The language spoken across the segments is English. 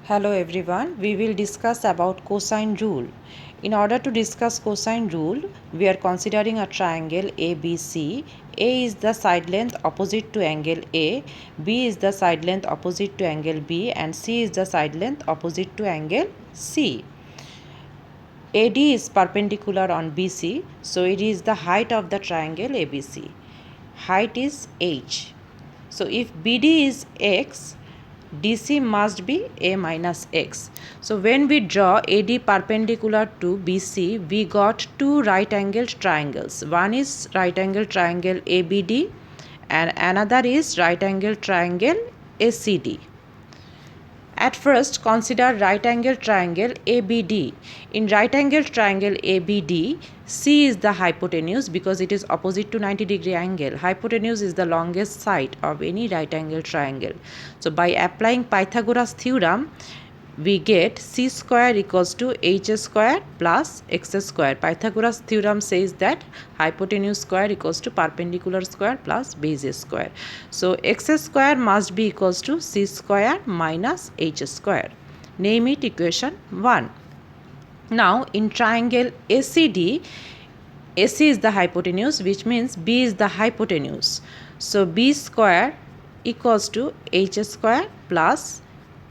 Hello everyone, we will discuss about cosine rule. In order to discuss cosine rule, we are considering a triangle ABC. A is the side length opposite to angle A, B is the side length opposite to angle B, and C is the side length opposite to angle C. AD is perpendicular on BC, so it is the height of the triangle ABC. Height is H. So if BD is X, DC must be A minus X. So when we draw AD perpendicular to BC, we got two right angled triangles. One is right angled triangle ABD and another is right angled triangle ACD. At first, consider right angled triangle ABD. In right angled triangle ABD, C is the hypotenuse because it is opposite to 90-degree angle. Hypotenuse is the longest side of any right angled triangle. So, by applying Pythagoras theorem, we get c square equals to h square plus x square. Pythagoras theorem says that hypotenuse square equals to perpendicular square plus base square. So x square must be equals to c square minus h square. Name it equation 1. Now in triangle ACD, AC is the hypotenuse, which means B is the hypotenuse. So B square equals to h square plus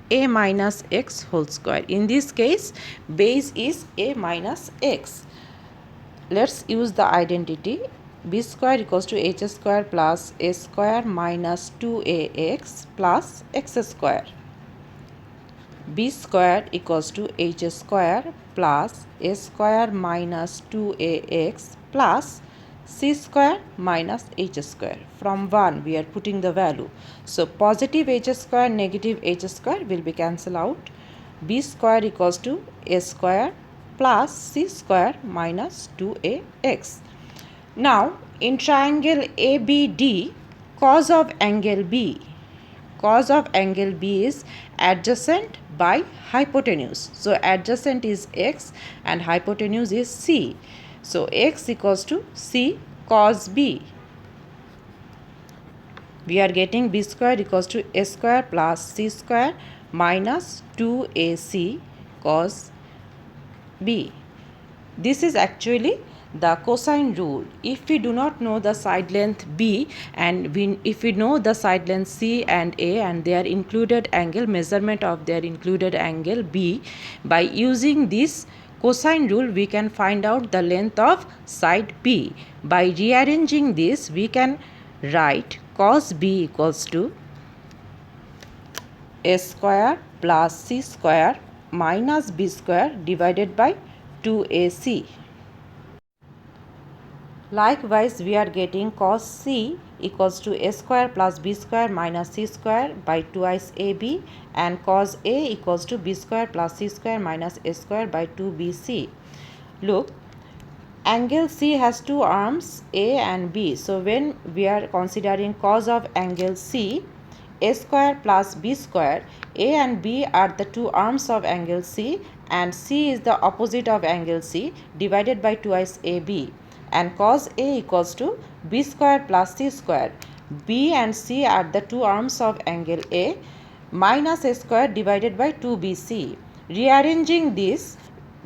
a minus x whole square. In this case, base is a minus x. Let's use the identity. B square equals to h square plus a square minus 2ax plus x square. B square equals to h square plus a square minus 2ax plus c square minus h square. From 1 we are putting the value. So positive h square, negative h square will be cancelled out. B square equals to a square plus c square minus 2ax. Now in triangle ABD, cos of angle B. Cos of angle B is adjacent by hypotenuse. So adjacent is x and hypotenuse is c. So x equals to c cos B. We are getting b square equals to a square plus c square minus 2ac cos B. This is actually the cosine rule. If we do not know the side length B and if we know the side length C and A and their included angle, measurement of their included angle B, by using this cosine rule we can find out the length of side B. By rearranging this, we can write cos B equals to a square plus c square minus b square divided by 2ac. Likewise, we are getting cos C equals to a square plus b square minus c square by twice ab, and cos A equals to b square plus c square minus a square by 2bc. Look, angle C has two arms A and B. So when we are considering cos of angle C, a square plus b square, A and B are the two arms of angle C and C is the opposite of angle C divided by twice AB. And cos A equals to b square plus c square. B and C are the two arms of angle A minus a square divided by 2bc. Rearranging this,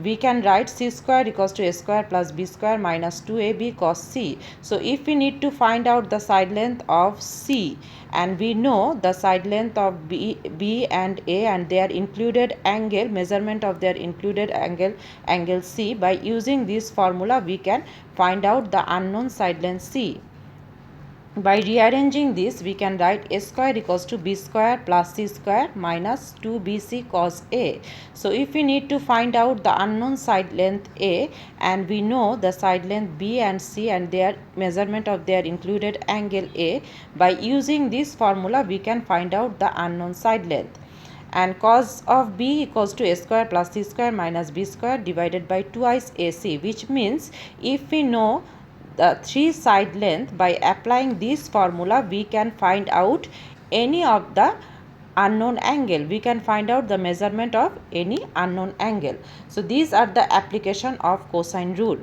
we can write c square equals to a square plus b square minus 2ab cos C. So if we need to find out the side length of C and we know the side length of B and A and their included angle, measurement of their included angle C, by using this formula we can find out the unknown side length C. By rearranging this, we can write a square equals to b square plus c square minus 2bc cos A. So if we need to find out the unknown side length A and we know the side length B and C and their measurement of their included angle A, by using this formula we can find out the unknown side length. And cos of B equals to a square plus c square minus b square divided by twice AC, which means if we know the three side length, by applying this formula we can find out any of the unknown angle. We can find out the measurement of any unknown angle. So these are the application of cosine rule.